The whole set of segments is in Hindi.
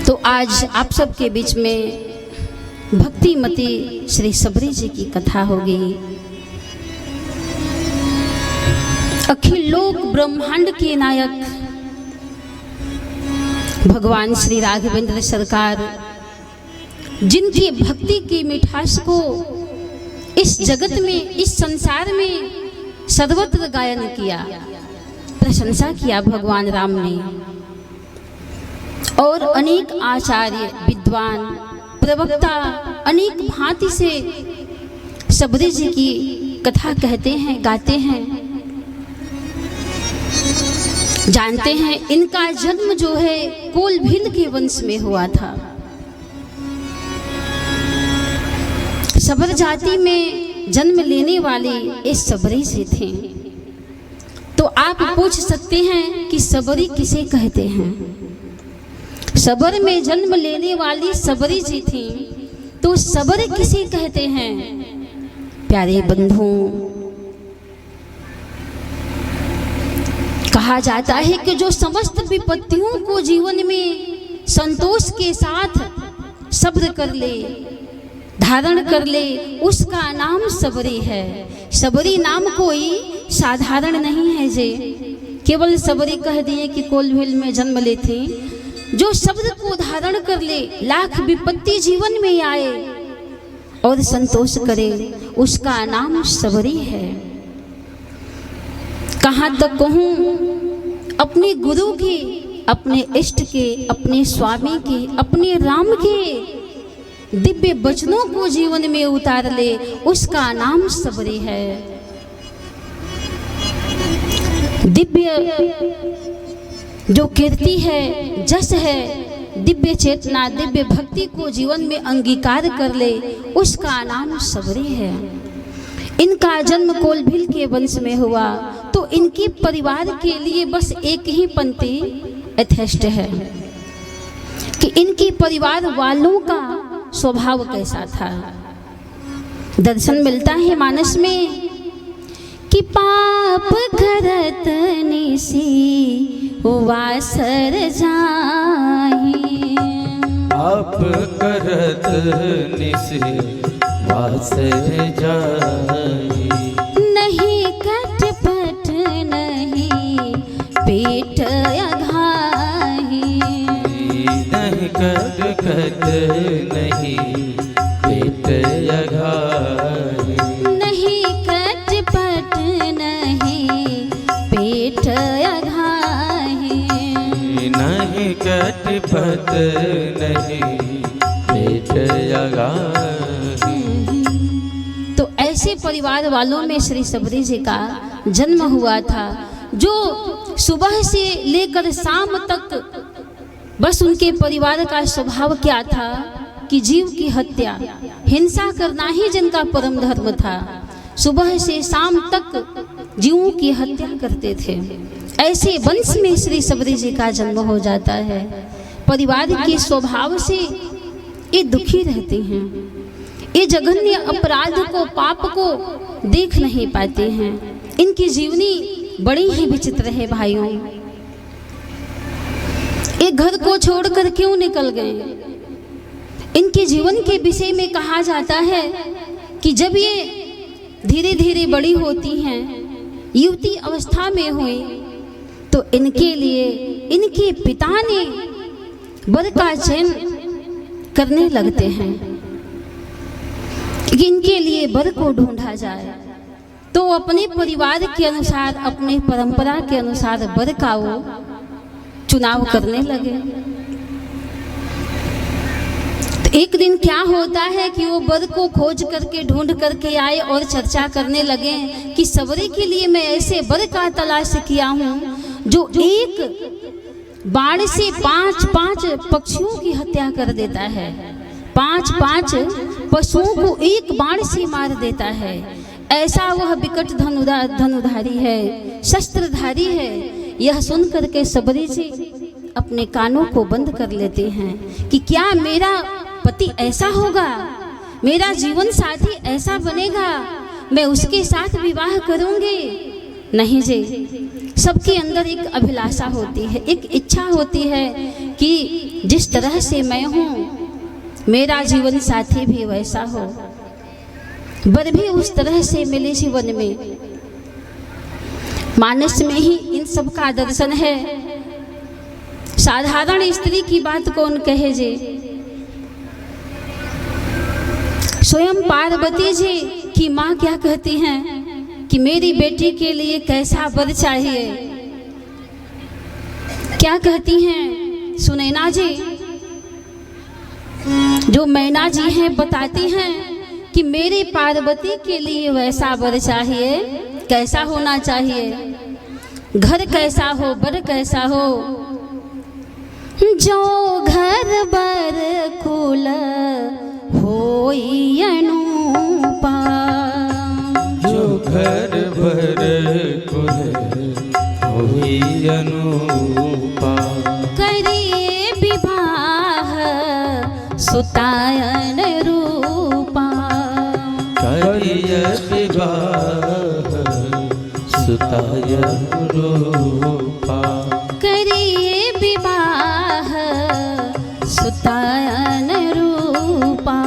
तो आज आप सबके बीच में भक्तिमती श्री सबरी जी की कथा होगी। अखिल लोक ब्रह्मांड के नायक भगवान श्री राघवेंद्र सरकार, जिनकी भक्ति की मिठास को इस जगत में, इस संसार में सर्वत्र गायन किया, प्रशंसा किया भगवान राम ने। और अनेक आचार्य, विद्वान, प्रवक्ता अनेक भांति से सबरी जी की कथा कहते हैं, गाते हैं। जानते हैं इनका जन्म जो है कोलभील के वंश में हुआ था। सबर जाति में जन्म लेने वाले इस सबरी जी थे। तो आप पूछ सकते हैं कि सबरी किसे कहते हैं? सबर में जन्म लेने वाली सबरी जी थी, तो सबर किसे कहते हैं? प्यारे बंधु, कहा जाता है कि जो समस्त विपत्तियों को जीवन में संतोष के साथ सब्र कर ले, धारण कर ले, उसका नाम सबरी है। सबरी नाम कोई साधारण नहीं है जे केवल सबरी कह दिए कि कोलभील में जन्म ले थे। जो शब्द को धारण कर ले, लाख विपत्ति जीवन में आए और संतोष करे, उसका नाम सबरी है। कहाँ तक कहूँ, अपने गुरु के, अपने इष्ट के, अपने स्वामी के, अपने राम के दिव्य वचनों को जीवन में उतार ले, उसका नाम सबरी है। दिव्य जो कीर्ति है, जस है, दिव्य चेतना, दिव्य भक्ति को जीवन में अंगीकार कर ले, उसका नाम सबरी है। इनका जन्म कोलभील के वंश में हुआ, तो इनके परिवार के लिए बस एक ही पंक्ति यथेष्ट है कि इनके परिवार वालों का स्वभाव कैसा था। दर्शन मिलता है मानस में कि पाप करत निसी वासर जाहि, पाप करत निसी वासर जाहि, नहीं कटपट नहीं पेट अघाहि, नहीं कटपट नहीं पेट अघाहि, नहीं कटपट नहीं पेट अघाहि, नहीं कटपट नहीं पेट अघाहि। तो ऐसे परिवार वालों में श्री सबरी जी का जन्म हुआ था, जो सुबह से लेकर शाम तक बस उनके परिवार का स्वभाव क्या था कि जीव की हत्या, हिंसा करना ही जिनका परम धर्म था। सुबह से शाम तक जीवों की हत्या करते थे। ऐसे वंश में श्री सबरी जी का जन्म हो जाता है। परिवार के स्वभाव से ये दुखी रहते हैं, ये जघन्य अपराध को, पाप को देख नहीं पाते हैं। इनकी जीवनी बड़ी ही विचित्र है भाइयों। एक घर को छोड़कर क्यों निकल गए? इनके जीवन के विषय में कहा जाता है कि जब ये धीरे धीरे बड़ी होती हैं, युवती अवस्था में हुई, तो इनके लिए इनके पिता ने वर का चयन करने लगते हैं कि इनके लिए वर को ढूंढा जाए। तो अपने परिवार के अनुसार, अपने परंपरा के अनुसार वर का वो चुनाव करने लगे। तो एक दिन क्या होता है कि वो वर को खोज करके, ढूंढ करके आए और चर्चा करने लगे कि सबरी के लिए मैं ऐसे वर का तलाश किया हूँ जो एक बाण से 5-5 पक्षियों की हत्या कर देता है, 5-5 पशुओं को एक बाण से मार देता है। ऐसा वह विकट धनुधारी है, शस्त्रधारी है। यह सुन करके सबरी जी अपने कानों को बंद कर लेते हैं कि क्या मेरा पति ऐसा होगा, मेरा जीवन साथी ऐसा बनेगा, मैं उसके साथ विवाह करूंगी? नहीं जी, सबके अंदर एक अभिलाषा होती है, एक इच्छा होती है कि जिस तरह से मैं हूँ मेरा जीवन साथी भी वैसा हो, वर भी उस तरह से मिले जीवन में। मानस में ही इन सब का दर्शन है। साधारण स्त्री की बात कौन कहे जे, स्वयं पार्वती जी की माँ क्या कहती हैं कि मेरी बेटी के लिए कैसा वर चाहिए। क्या कहती हैं सुनैना जी, जो मैना जी हैं बताती हैं कि मेरी पार्वती के लिए वैसा वर चाहिए। कैसा होना चाहिए, घर कैसा हो, वर कैसा हो, जो घर बर कुल होई अनुपा, जो घर बर कुल होई अनुपा, करिए विवाह सुतायन रूपा, करिए विवाह सुतायन रूपा, करिए विवाह सुतायन रूपा,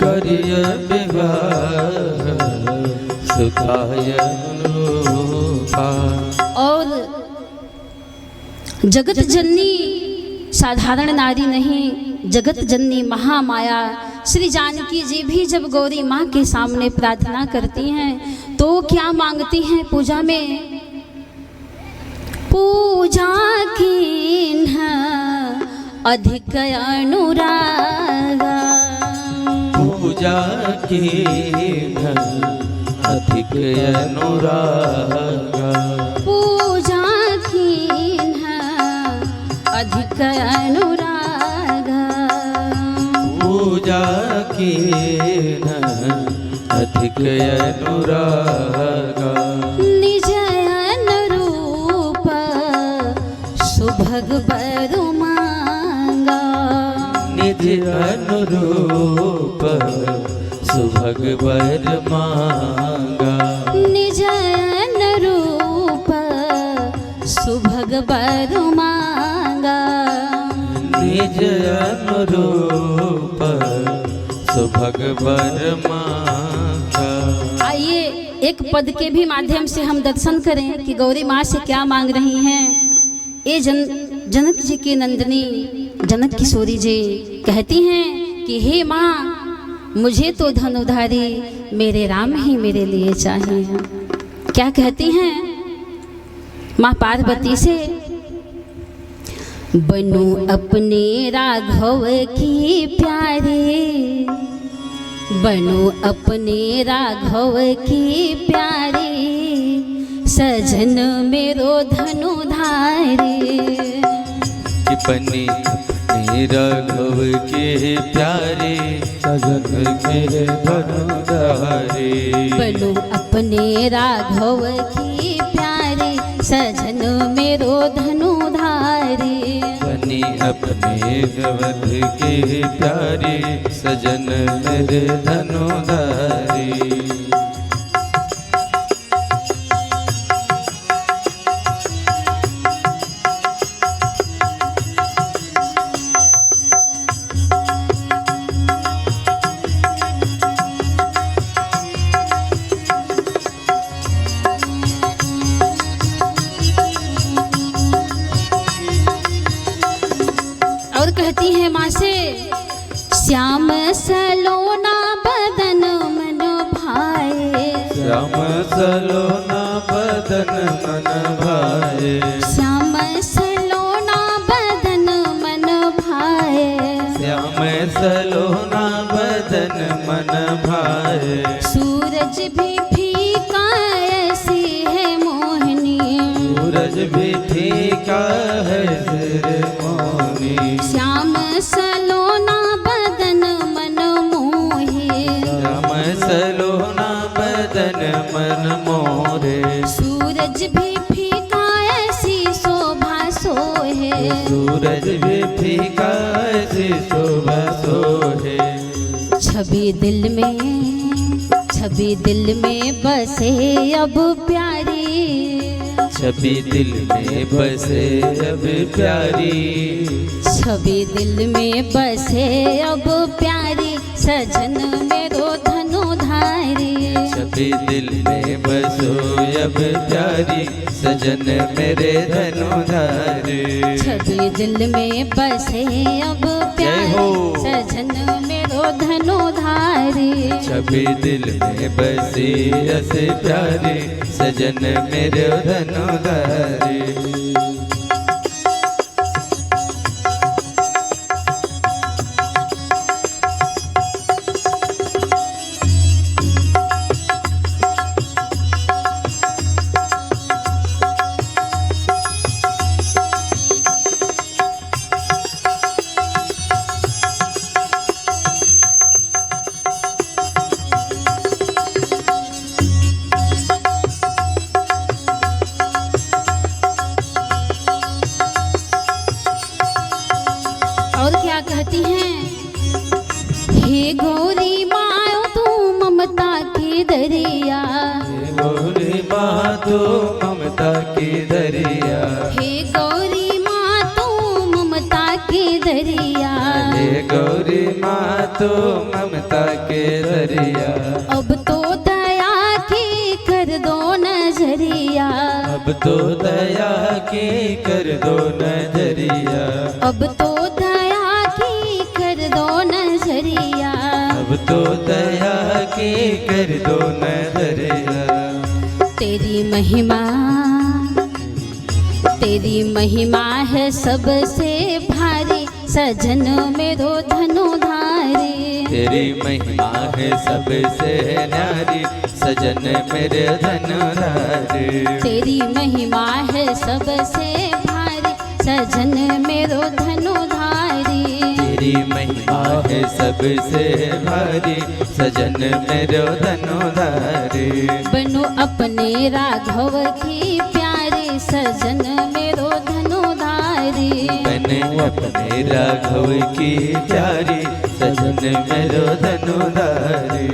करिए विवाह सुतायन रूपा। और जगत जननी साधारण नारी नहीं, जगत जननी महामाया श्री जानकी जी भी जब गौरी माँ के सामने प्रार्थना करती हैं तो क्या मांगती हैं पूजा में, पूजा कीन्ह अधिक अनुरागा, पूजा कीन्ह अधिक अनुरागा, पूजा कीन्ह अधिक अनुरागा, पूजा कीन्ह अधिक अनुरागा, निज अनुरूप सुभग वर मांगा, निज अनुरूप सुभग वर मांगा, निज अनुरूप सुभग वर मांगा, निज अनुरूप सुभग वर मांगा। आइए एक पद के भी माध्यम से हम दर्शन करें कि गौरी माँ से क्या मांग रही हैं। ये जनक जी की नंदिनी जनक किशोरी जी कहती हैं कि हे माँ, मुझे तो धन उधारी मेरे राम ही मेरे लिए चाहिए। क्या कहती हैं माँ पार्वती से, बनो अपने राघव की प्यारी, बनो अपने राघव की प्यारी, सजन मेरो धनुधारी, बनी अपने राघव के प्यारे, सजन के धनुधारी, बनो अपने राघव की प्यारी, सजन मेरो धनुधारी, बनी अपने गवध के प्यारे, सजन मेरे धनुधारी। कहती है माँ से, श्याम सलोना बदन मन भाए, श्याम सलोना बदन मन भाए, श्याम सलोना बदन मन भाए, श्याम सलोना बदन मन भाए, सूरज भी फीका ऐसी है मोहिनी, सूरज भी फीका है सिर मोहिनी, श्याम सलोना बदन मन मोहे, श्याम सलोना बदन मन मोरे, सूरज भी फीका ऐसी शोभा सोहे, सूरज भी फीका ऐसी शोभा सोहे, छवि दिल में बसे अब प्यारी, छवि दिल में बसे अब प्यारी, छवि दिल में बसे अब प्यारी, सजन मेरो धनुधारी। छवि दिल में बसो अब प्यारी, सजन मेरे धनुधारी। छवि दिल में बसे अब प्यारी, सजन मेरो धनुधारी। छवि दिल में बसी अस प्यारी, सजन मेरे धनुधारी। और क्या कहती हैं? हे गौरी माँ तू ममता की दरिया, गौरी माँ तू ममता की दरिया। हे गौरी माँ तू ममता की दरिया। हे गौरी माँ तू ममता के दरिया। अब तो दया की कर दो नजरिया, अब तो दया की कर दो नजरिया। अब तो दया की कर दो नजरिया। अब तो दया की कर दो नजरिया। तेरी महिमा, तेरी महिमा है सबसे भारी, सजन मेरो धनुधारी। तेरी महिमा है सबसे न्यारी, सजन मेरे धनुधारी। तेरी महिमा है सबसे भारी, सजन मेरो धनुधारी। तेरी महिमा है सबसे भारी, सजन मेरे धनुधारी। बनो अपने राघव की प्यारी, सजन मेरो धनुधारी। बने अपने राघव की प्यारी, सजन मेरे धनुधारी।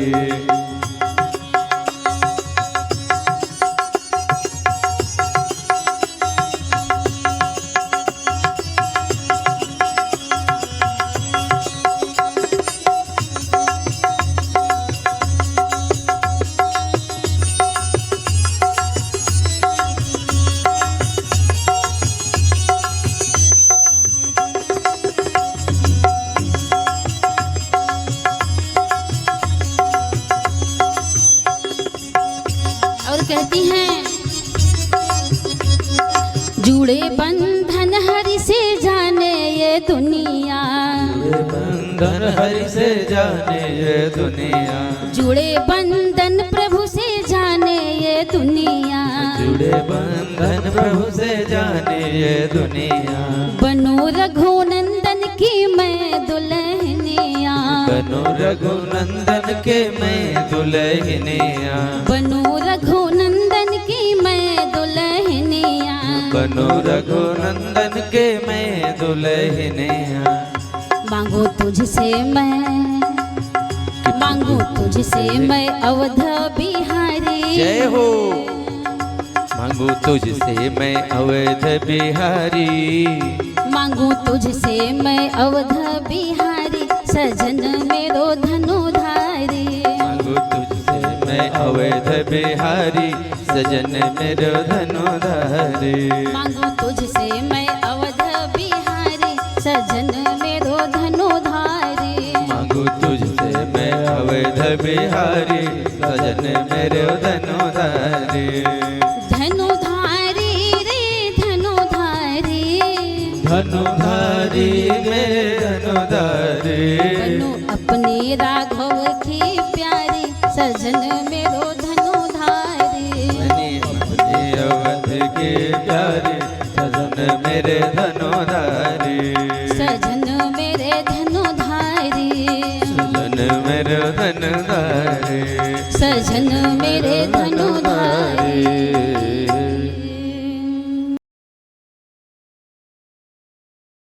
और कहती हैं, जुड़े बंधन हरि से जाने ये दुनिया। बंधन हरि से जाने ये दुनिया। जुड़े बंधन प्रभु से जाने ये दुनिया। जुड़े बंधन प्रभु से जाने ये दुनिया। बनो रघुनंदन की मैं दुल्हनिया। बनो रघुनंदन के मैं दुल्हनिया। बनो रघुनंदन की मैं दुल्हनिया। बनो रघुनंदन के मैं दुल्हनिया। मांगो तुझसे मैं, मांगो तुझसे मैं अवध बिहारी। जय हो। मांगू तुझसे मैं अवध बिहारी। मांगू तुझसे मैं अवध बिहारी, सजन मेरो धनुधारी। मांगू तुझसे मैं अवध बिहारी, सजन मेरो धनुधारी। मांगो तुझसे मैं अवध बिहारी, सजन मेरो धनुधारी। मांगू तुझसे मैं अवध बिहारी, सजन मेरो धनुधारी। धनुधारी रे धनुधारी, धनुधारी मेरे धनुधारी। बनो अपने राघव की प्यारी, सजन मेरो धनुधारी। बनी अपने अवध के प्यारे, सजन मेरे धनुधारी। सजन मेरे धनुधारी। सजन मेरे धनुधारी। सजन मेरे